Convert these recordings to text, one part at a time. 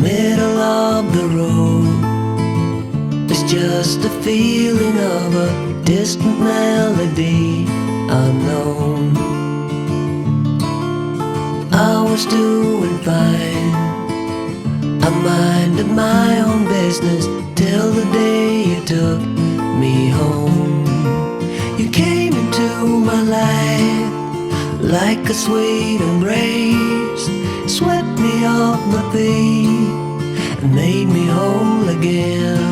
middle of the road. It's just a feeling of a distant melody unknown. I was doing fine, I minded my own business till the day you took me home. You came into my life like a sweet embrace, swept me off my feet and made me whole again.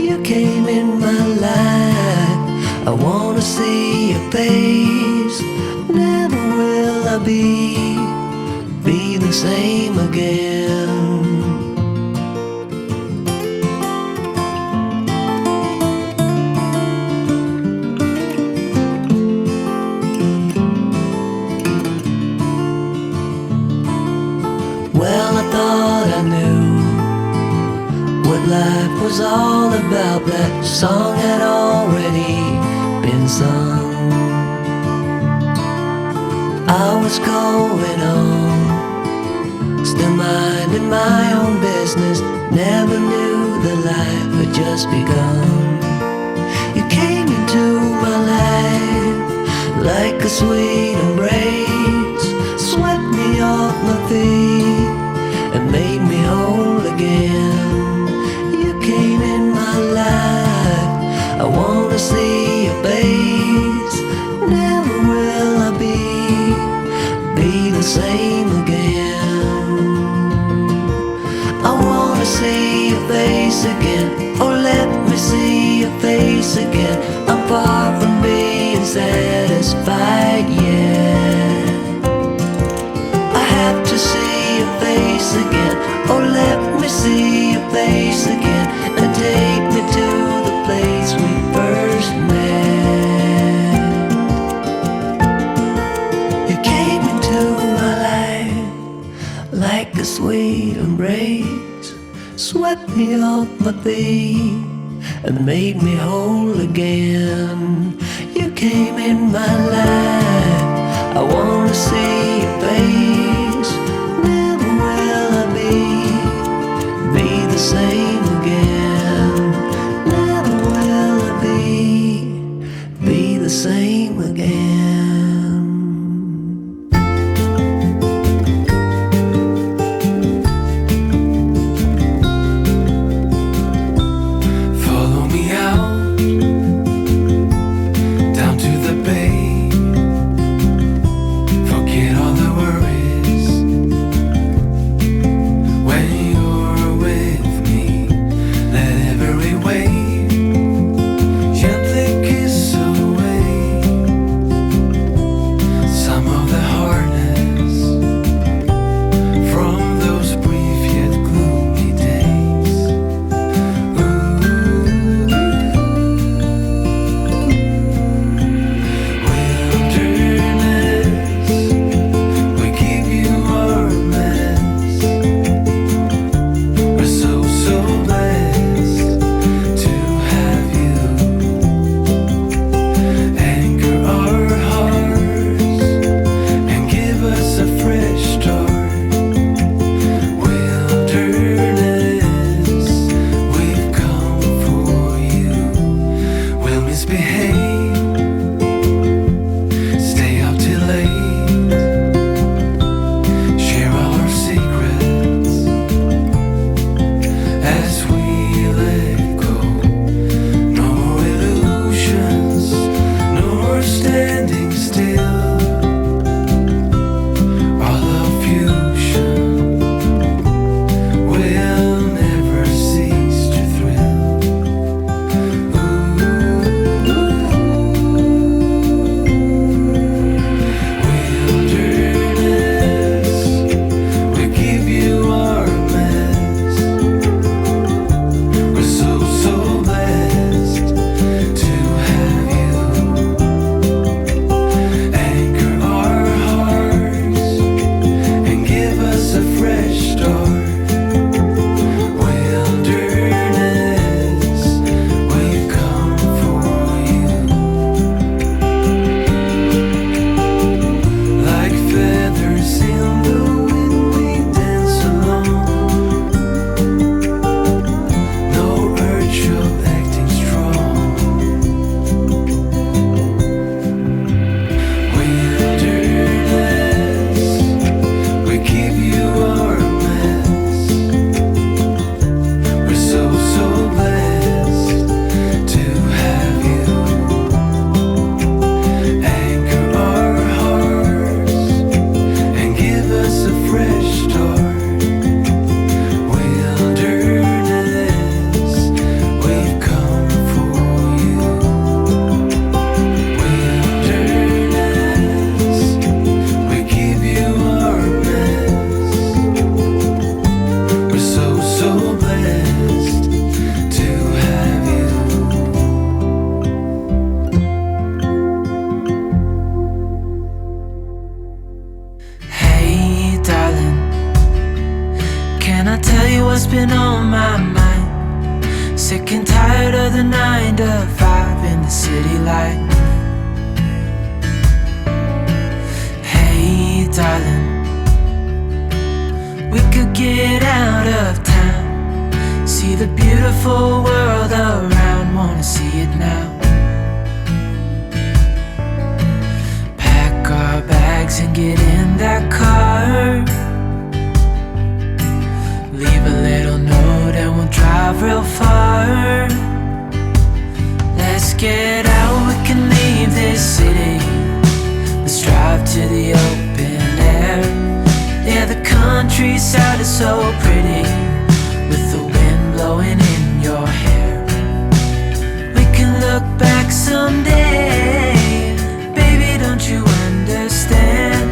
You came in my life, I wanna see your face. Never will I be the same again. Well, I thought I knew what life was all about. That song had already been sung. I was going on, still minding my own business. Never knew that life had just begun. You came into my life like a sweet embrace, swept me off my feet and made me whole again. You came in my life, I wanna see your face. Never will I be the same again. I wanna see your face again, oh let me see your face again. I'm far from being satisfied yet. I have to see your face again, oh let me see your face again, and take me to the place we first met. You came into my life like a sweet embrace, swept me off my feet and made me whole again. You came in my life, I wanna see your face. Never will I be the same again. Never will I be the same again. Follow me out down to the bay. Forget all the worries what's been on my mind. Sick and tired of the 9 to 5 in the city light. Hey darling, we could get out of town, see the beautiful world around, wanna see it now. Pack our bags and get in that car, leave a little note and we'll drive real far. Let's get out, we can leave this city. Let's drive to the open air. Yeah, the countryside is so pretty, with the wind blowing in your hair. We can look back someday. Baby, don't you understand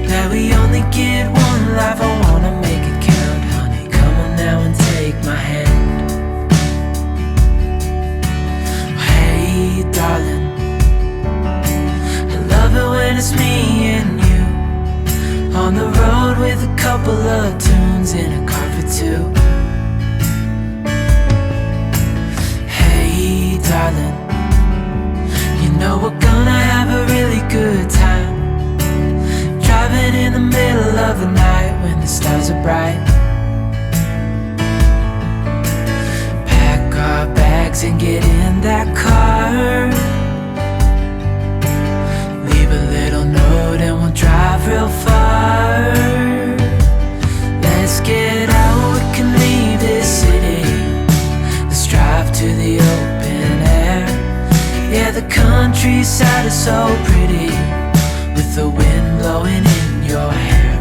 that we only get one life? I wanna make it count, honey. Come on now and take my hand. Hey darling, I love it when it's me and you, on the road with a couple of tunes in a car for two. Hey darling, you know we're gonna have a really good time, driving in the middle of the night when the stars are bright. Pack our bags and get in that car, leave a little note and we'll drive real far. Let's get out, we can leave this city. Let's drive to the open air. Yeah, the countryside is so pretty, with the wind blowing in your hair.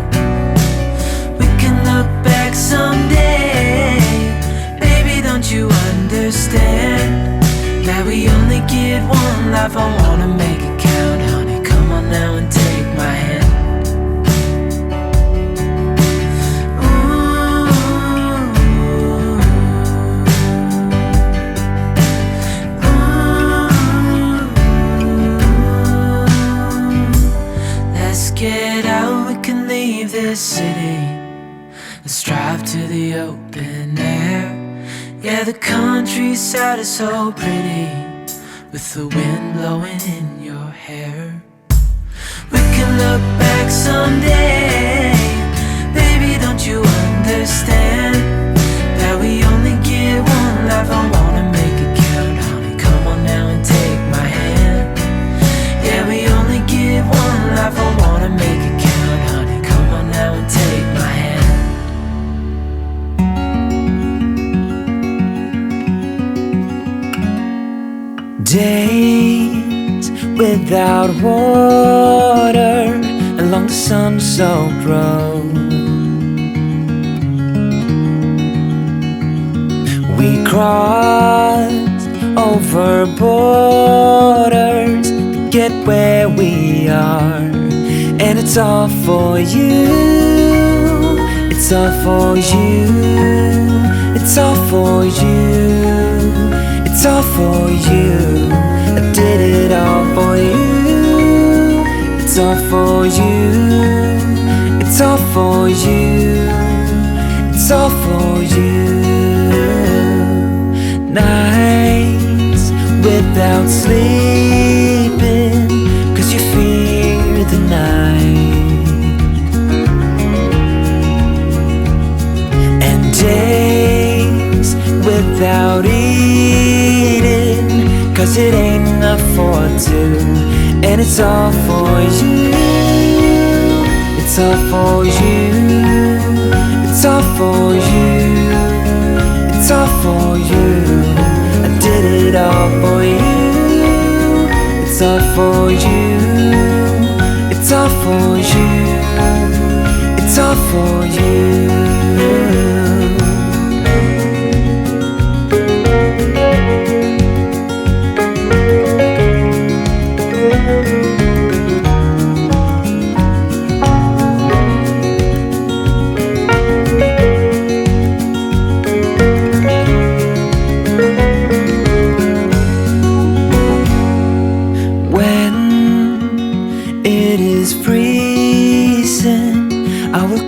We can look back someday. Baby, don't you understand that we only get one life? I wanna make it count, honey. Come on now and take my hand. Get out, we can leave this city. Let's drive to the open air. Yeah, the countryside is so pretty, with the wind blowing in your hair. We can look back someday. Baby, don't you understand that we only get one life? I wanna make it count, honey. Come on now and take my hand. Yeah, we only get one life. I wanna make it count, honey. Come on now and take my hand. Days without water along the sun-soaked road, we crossed over borders to get where we are, and it's all for you. It's all for you. It's all for you. It's all for you. I did it all for you. It's all for you. It's all for you. It's all for you. Nights without sleeping, 'cause you fear the night. And days without eating, 'cause it ain't enough for two. And it's all for you. It's all for you. It's all for you. It's all for you. I did it all for you. It's all for you. It's all for you. It's all for you.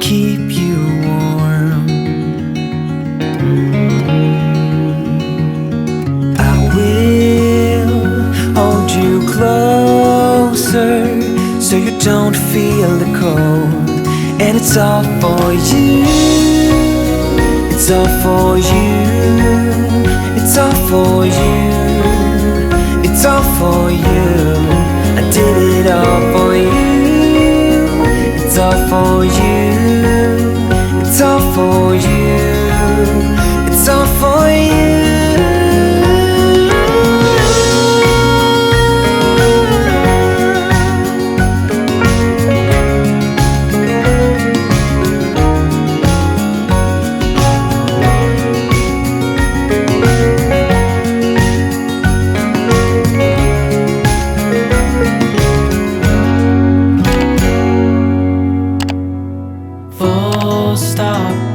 keep you warm. don't feel the cold, and it's all for you. It's all for you. It's all for you. It's all for you. I did it all for you. It's all for you. It's all for you. It's all for you. Full stop.